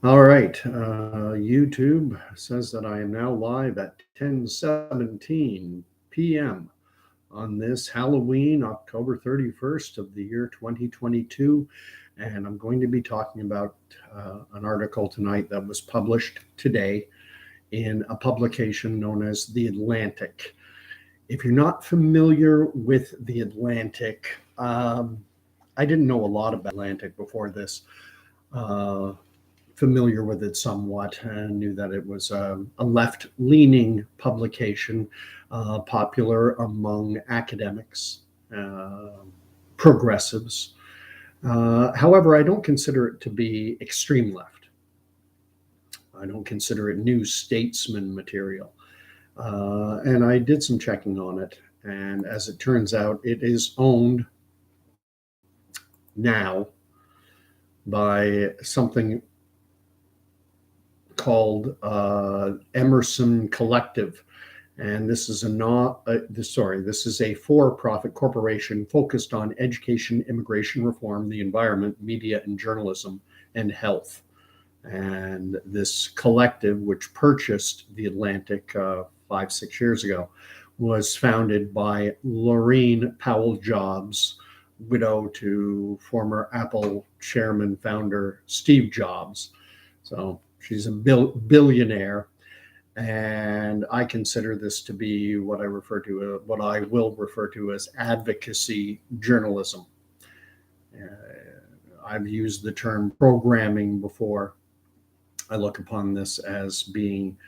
All right. YouTube says that I am now live at 10:17 p.m. on this Halloween, October 31st of the year 2022. And I'm going to be talking about an article tonight that was published today in a publication known as The Atlantic. If you're not familiar with The Atlantic, I didn't know a lot about Atlantic before this. Uh, Familiar with it somewhat and knew that it was a left leaning publication, popular among academics, uh, progressives. However, I don't consider it to be extreme left. I don't consider it new statesman material. And I did some checking on it. And as it turns out, it is owned now by something called Emerson Collective, and this is a not sorry, this is a for-profit corporation focused on education, immigration reform, the environment, media and journalism, and health. And this collective, which purchased the Atlantic 5-6 years ago, was founded by Laurene Powell Jobs, widow to former Apple chairman founder Steve Jobs. So she's a billionaire, and I consider this to be what I will refer to as advocacy journalism. I've used the term programming before. I look upon this as being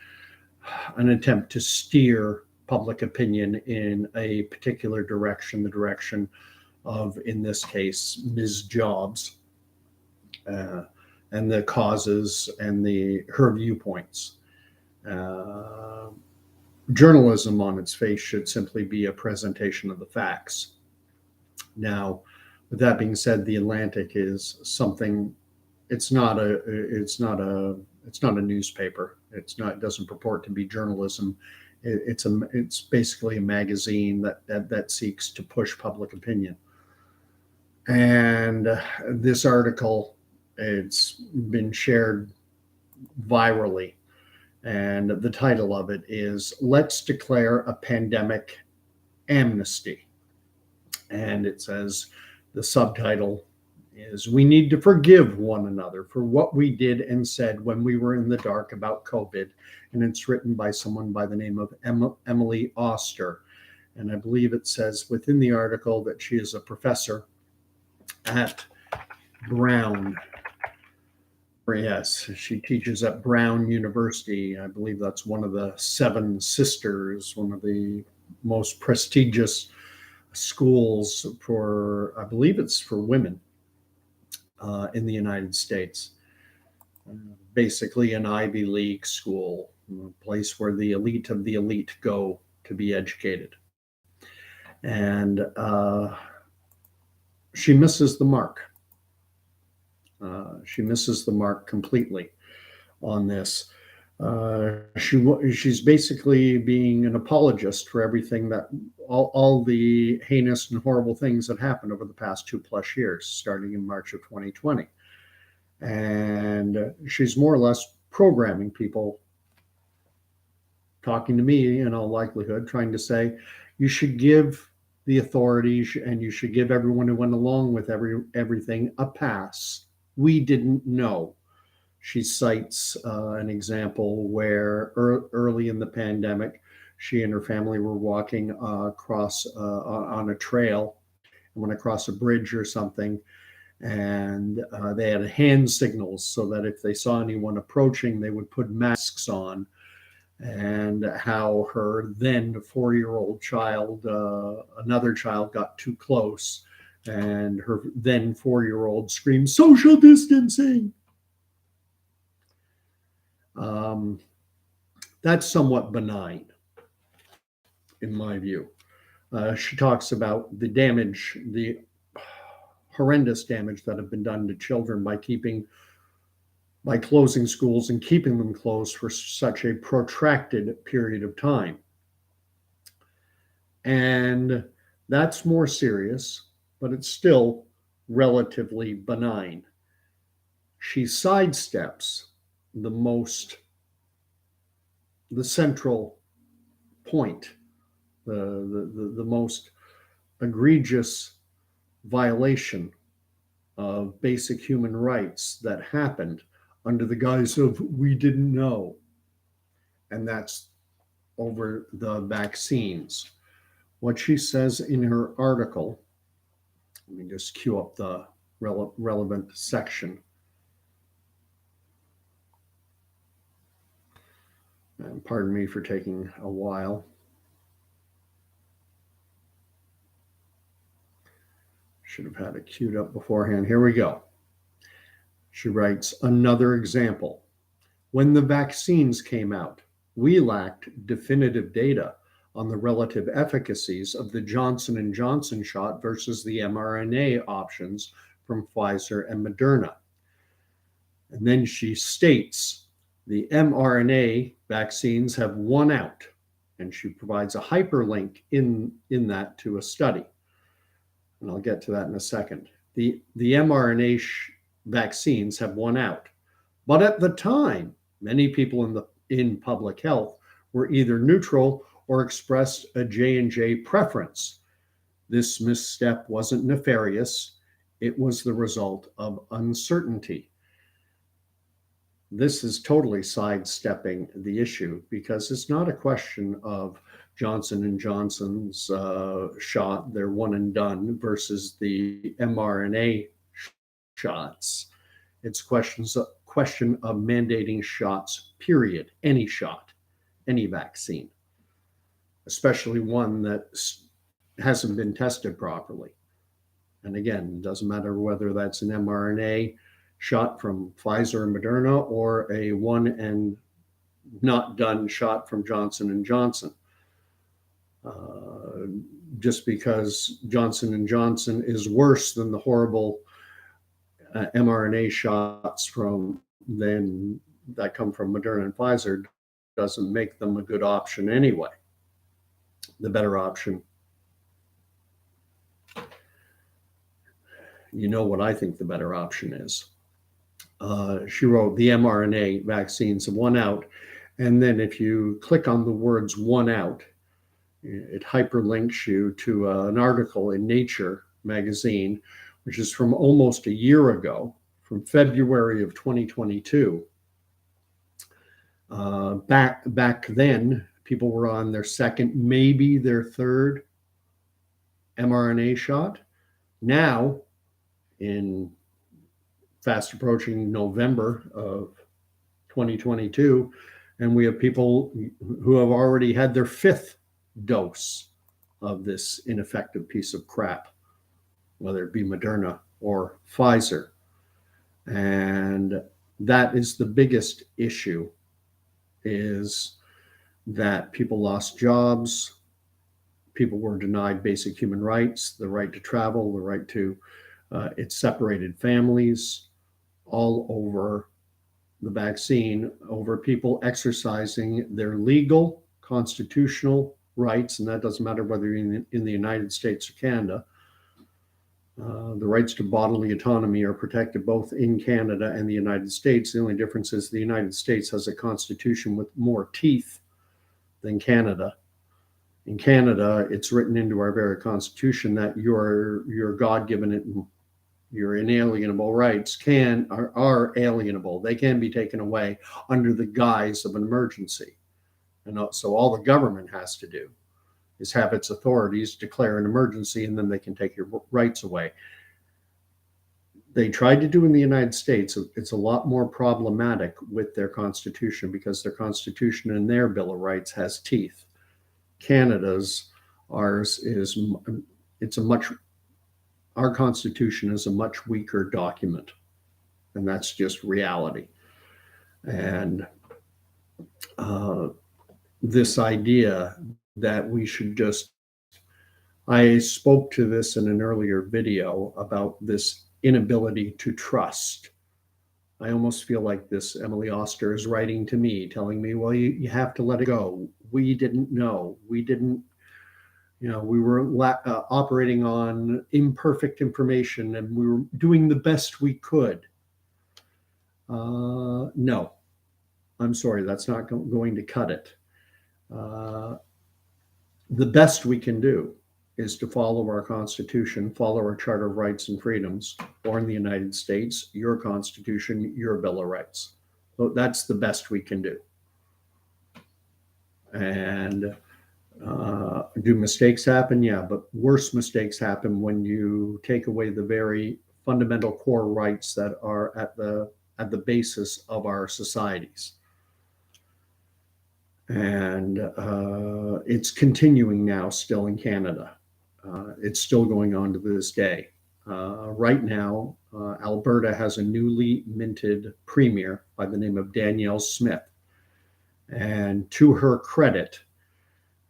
an attempt to steer public opinion in a particular direction, the direction of, in this case, Ms. Jobs, and the causes and her viewpoints. Uh, Journalism on its face should simply be a presentation of the facts. Now, with that being said, the Atlantic is something. It's not a. It's not a. It's not a newspaper. It's not. It doesn't purport to be journalism. It's a. It's basically a magazine that seeks to push public opinion. And this article, it's been shared virally, and the title of it is "Let's Declare a Pandemic Amnesty." And it says, the subtitle is "We need to forgive one another for what we did and said when we were in the dark about COVID." And it's written by someone by the name of Emily Oster. And I believe it says within the article that she is a professor at Brown. Yes, she teaches at Brown University. I believe that's one of the Seven Sisters, one of the most prestigious schools for, I believe it's for women in the United States. Basically, an Ivy League school, a place where the elite of the elite go to be educated. And she misses the mark. She misses the mark completely on this. She's basically being an apologist for everything that all the heinous and horrible things that happened over the past 2+ years, starting in March of 2020. And she's more or less programming people, talking to me in all likelihood, trying to say you should give the authorities and you should give everyone who went along with everything a pass. We didn't know. She cites an example where early in the pandemic, she and her family were walking across on a trail and went across a bridge or something. And they had hand signals so that if they saw anyone approaching, they would put masks on. And how her then 4-year-old child, another child, got too close, and her then 4-year-old screamed, "Social distancing!" Um, that's somewhat benign, in my view. She talks about the damage, the horrendous damage that have been done to children by closing schools and keeping them closed for such a protracted period of time. And that's more serious, but it's still relatively benign. She sidesteps the central point, the most egregious violation of basic human rights that happened under the guise of we didn't know. And that's over the vaccines. What she says in her article, let me just cue up the relevant section. And pardon me for taking a while. Should have had it queued up beforehand. Here we go. She writes, another example. When the vaccines came out, we lacked definitive data on the relative efficacies of the Johnson & Johnson shot versus the mRNA options from Pfizer and Moderna. And then she states, the mRNA vaccines have won out, and she provides a hyperlink in that to a study. And I'll get to that in a second. The mRNA vaccines have won out. But at the time, many people in public health were either neutral or expressed a J&J preference. This misstep wasn't nefarious. It was the result of uncertainty. This is totally sidestepping the issue because it's not a question of Johnson & Johnson's shot, their one and done, versus the mRNA shots. It's a question of mandating shots, period. Any shot, any vaccine, especially one that hasn't been tested properly. And again, it doesn't matter whether that's an mRNA shot from Pfizer and Moderna or a one and not done shot from Johnson & Johnson. Just because Johnson & Johnson is worse than the horrible mRNA shots that come from Moderna and Pfizer doesn't make them a good option anyway. The better option, you know what I think the better option is. She wrote, the mRNA vaccines have won out. And then if you click on the words won out, it hyperlinks you to an article in Nature magazine, which is from almost a year ago, from February of 2022. Back then, people were on their second, maybe their third mRNA shot. Now, in fast approaching November of 2022, and we have people who have already had their fifth dose of this ineffective piece of crap, whether it be Moderna or Pfizer. And that is the biggest issue, is that people lost jobs, people were denied basic human rights, the right to travel, the right to, it separated families, all over the vaccine, over people exercising their legal constitutional rights, and that doesn't matter whether you're in the United States or Canada. The rights to bodily autonomy are protected both in Canada and the United States. The only difference is the United States has a constitution with more teeth than Canada. In Canada, it's written into our very constitution that your God-given, your inalienable rights are alienable. They can be taken away under the guise of an emergency. And so all the government has to do is have its authorities declare an emergency, and then they can take your rights away. They tried to do in the United States. It's a lot more problematic with their constitution because their constitution and their Bill of Rights has teeth. Canada's, ours is, our constitution is a much weaker document, and that's just reality. And this idea that we should just, I spoke to this in an earlier video about this inability to trust. I almost feel like this Emily Oster is writing to me, telling me, well, you have to let it go. We didn't know. We didn't, we were operating on imperfect information, and we were doing the best we could. No, I'm sorry, that's not going to cut it. Uh, the best we can do is to follow our Constitution, follow our Charter of Rights and Freedoms, or in the United States, your Constitution, your Bill of Rights. So that's the best we can do. And do mistakes happen? Yeah, but worse mistakes happen when you take away the very fundamental core rights that are at the basis of our societies. And it's continuing now still in Canada. It's still going on to this day. Right now, Alberta has a newly minted premier by the name of Danielle Smith. And to her credit,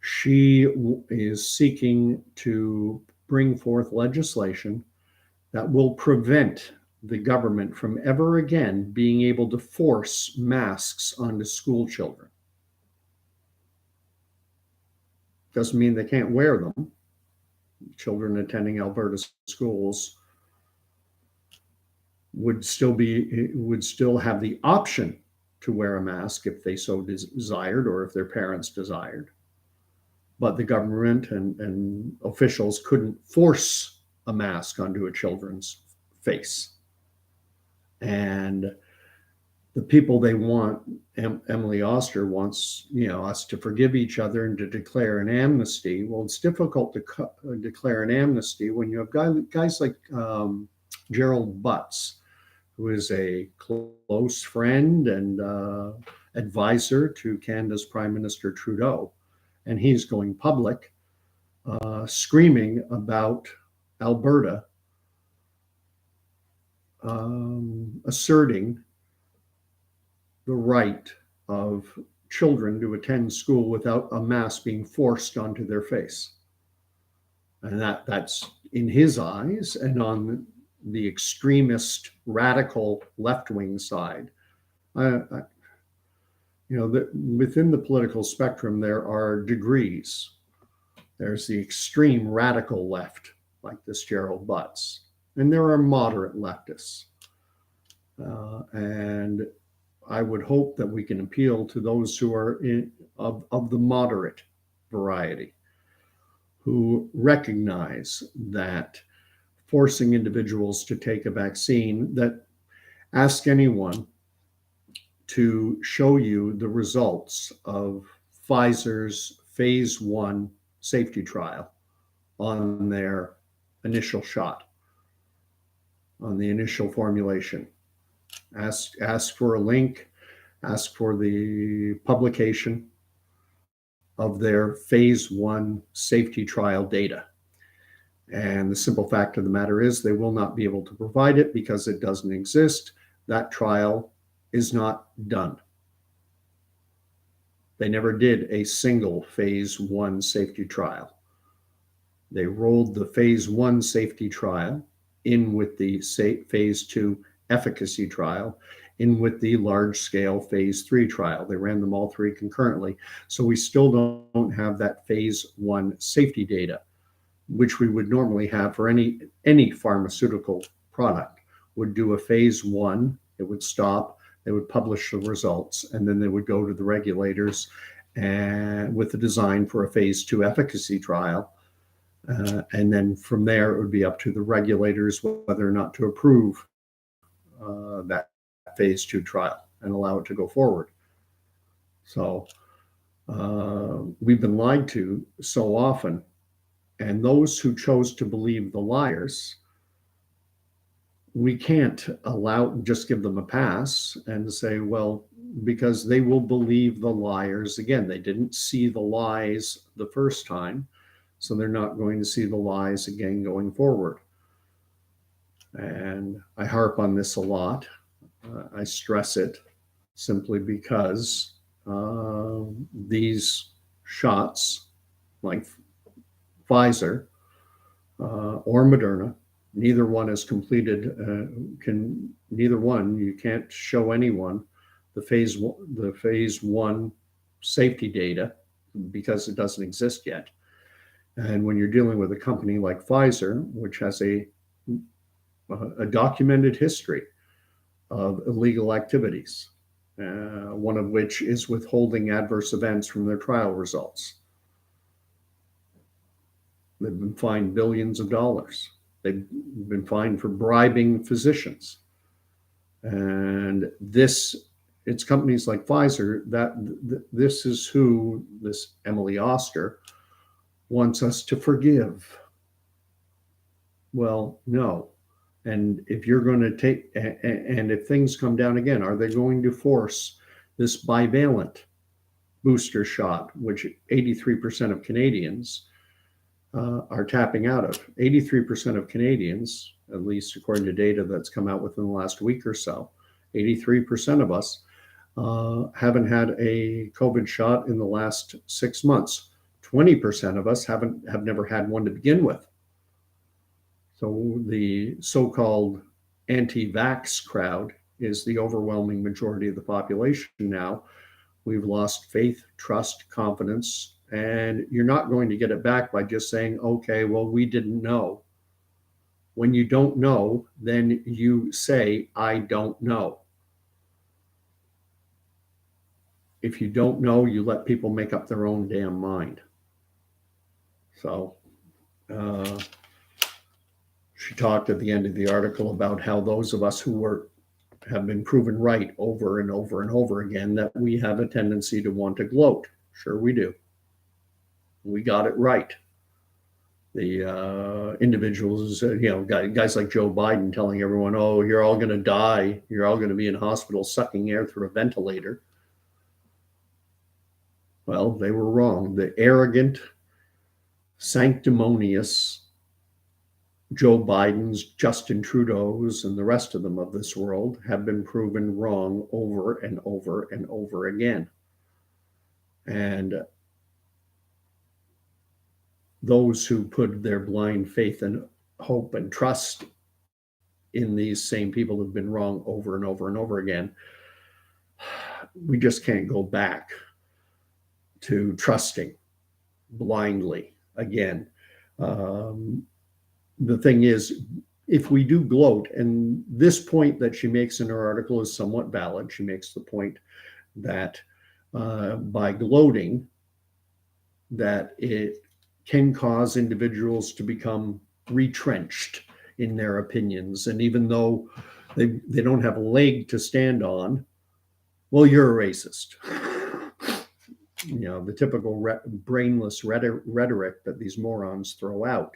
she is seeking to bring forth legislation that will prevent the government from ever again being able to force masks onto school children. Doesn't mean they can't wear them. Children attending Alberta schools would still have the option to wear a mask if they so desired, or if their parents desired. But the government and officials couldn't force a mask onto a children's face. And the people they want, Emily Oster wants, us to forgive each other and to declare an amnesty. Well, it's difficult to declare an amnesty when you have guys like Gerald Butts, who is a close friend and advisor to Canada's Prime Minister Trudeau. And he's going public, screaming about Alberta, asserting the right of children to attend school without a mask being forced onto their face. And that's in his eyes, and on the extremist, radical left-wing side. Within the political spectrum, there are degrees. There's the extreme radical left, like this Gerald Butts, and there are moderate leftists. And I would hope that we can appeal to those who are of the moderate variety, who recognize that forcing individuals to take a vaccine, that ask anyone to show you the results of Pfizer's phase 1 safety trial on their initial shot, on the initial formulation. Ask for a link, ask for the publication of their phase 1 safety trial data. And the simple fact of the matter is they will not be able to provide it because it doesn't exist. That trial is not done. They never did a single phase 1 safety trial. They rolled the phase 1 safety trial in with the phase 2 efficacy trial, in with the large-scale phase 3 trial. They ran them all three concurrently. So we still don't have that phase 1 safety data, which we would normally have for any pharmaceutical product. Would do a phase 1, it would stop, they would publish the results, and then they would go to the regulators and with the design for a phase 2 efficacy trial. And then from there, it would be up to the regulators whether or not to approve that phase 2 trial and allow it to go forward. So we've been lied to so often, and those who chose to believe the liars, we can't just give them a pass and say, well, because they will believe the liars again. They didn't see the lies the first time, so they're not going to see the lies again going forward. And I harp on this a lot. I stress it simply because these shots, like Pfizer or Moderna, neither one is completed. You can't show anyone the phase 1 safety data because it doesn't exist yet. And when you're dealing with a company like Pfizer, which has a documented history of illegal activities, one of which is withholding adverse events from their trial results. They've been fined billions of dollars. They've been fined for bribing physicians. And it's companies like Pfizer this is who this Emily Oster wants us to forgive. Well, no. And if you're going to and if things come down again, are they going to force this bivalent booster shot, which 83% of Canadians are tapping out of? 83% of Canadians, at least according to data that's come out within the last week or so, 83% of us haven't had a COVID shot in the last 6 months. 20% of us have never had one to begin with. So the so-called anti-vax crowd is the overwhelming majority of the population now. We've lost faith, trust, confidence, and you're not going to get it back by just saying, okay, well, we didn't know. When you don't know, then you say, I don't know. If you don't know, you let people make up their own damn mind. So she talked at the end of the article about how those of us who have been proven right over and over and over again, that we have a tendency to want to gloat. Sure we do. We got it right. The individuals, guys like Joe Biden telling everyone, oh, you're all going to die. You're all going to be in hospital sucking air through a ventilator. Well, they were wrong. The arrogant, sanctimonious Joe Biden's, Justin Trudeau's, and the rest of them of this world have been proven wrong over and over and over again. And those who put their blind faith and hope and trust in these same people who've been wrong over and over and over again, we just can't go back to trusting blindly again. The thing is, if we do gloat, and this point that she makes in her article is somewhat valid. She makes the point that by gloating, that it can cause individuals to become retrenched in their opinions. And even though they don't have a leg to stand on, well, you're a racist. The typical brainless rhetoric that these morons throw out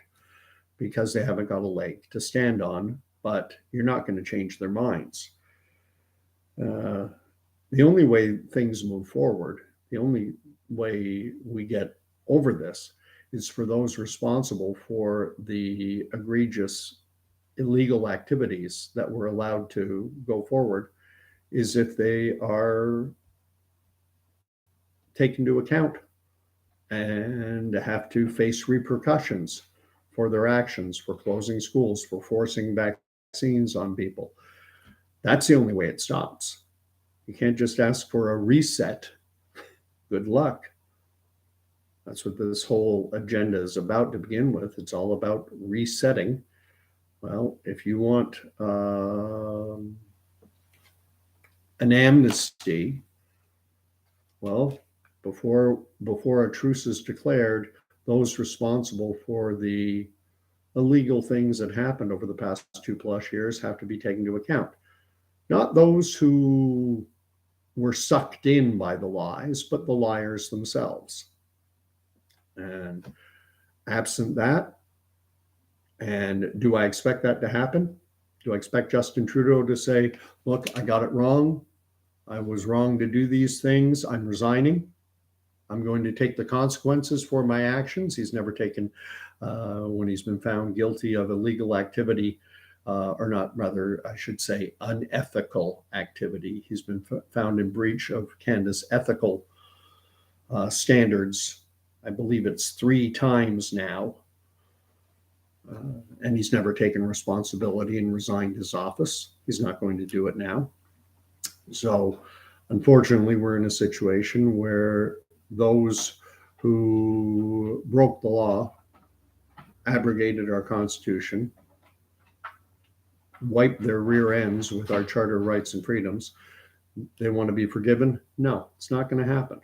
because they haven't got a leg to stand on, but you're not going to change their minds. The only way things move forward, the only way we get over this is for those responsible for the egregious illegal activities that were allowed to go forward, is if they are taken into account and have to face repercussions for their actions, for closing schools, for forcing vaccines on people. That's the only way it stops. You can't just ask for a reset. Good luck. That's what this whole agenda is about to begin with. It's all about resetting. Well, if you want an amnesty, well, before a truce is declared, those responsible for the illegal things that happened over the past 2+ years have to be taken into account. Not those who were sucked in by the lies, but the liars themselves. And absent that, and do I expect that to happen? Do I expect Justin Trudeau to say, look, I got it wrong. I was wrong to do these things. I'm resigning. I'm going to take the consequences for my actions. He's never taken, when he's been found guilty of illegal activity, or not, rather, I should say, unethical activity. He's been found in breach of Canada's ethical standards. I believe it's 3 times now. And he's never taken responsibility and resigned his office. He's not going to do it now. So, unfortunately, we're in a situation where those who broke the law, abrogated our Constitution, wiped their rear ends with our Charter of Rights and Freedoms, they want to be forgiven. No, it's not going to happen.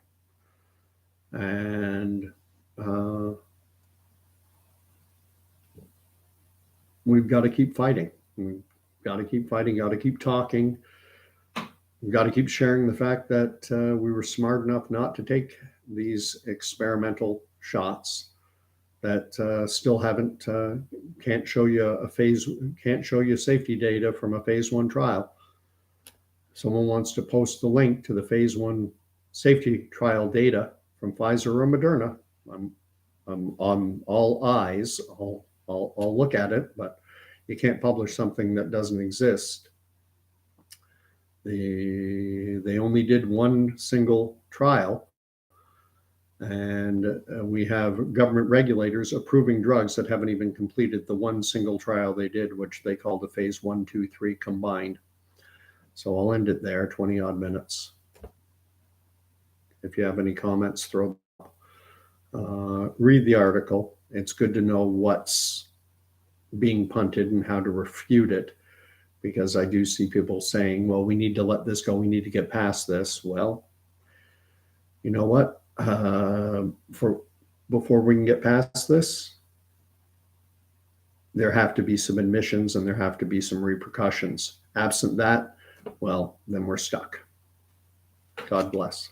And we've got to keep fighting. We've got to keep fighting, got to keep talking. We've got to keep sharing the fact that we were smart enough not to take these experimental shots that still can't show you safety data from a phase 1 trial. Someone wants to post the link to the phase 1 safety trial data from Pfizer or Moderna. I'm on all eyes. I'll look at it, but you can't publish something that doesn't exist. They only did one single trial, and we have government regulators approving drugs that haven't even completed the one single trial they did, which they call the phase 1, 2, 3 combined. So I'll end it there, 20 odd minutes. If you have any comments, throw them up. Read the article. It's good to know what's being punted and how to refute it, because I do see people saying, well, we need to let this go. We need to get past this. Well, you know what? Before we can get past this, there have to be some admissions and there have to be some repercussions. Absent that, well, then we're stuck. God bless.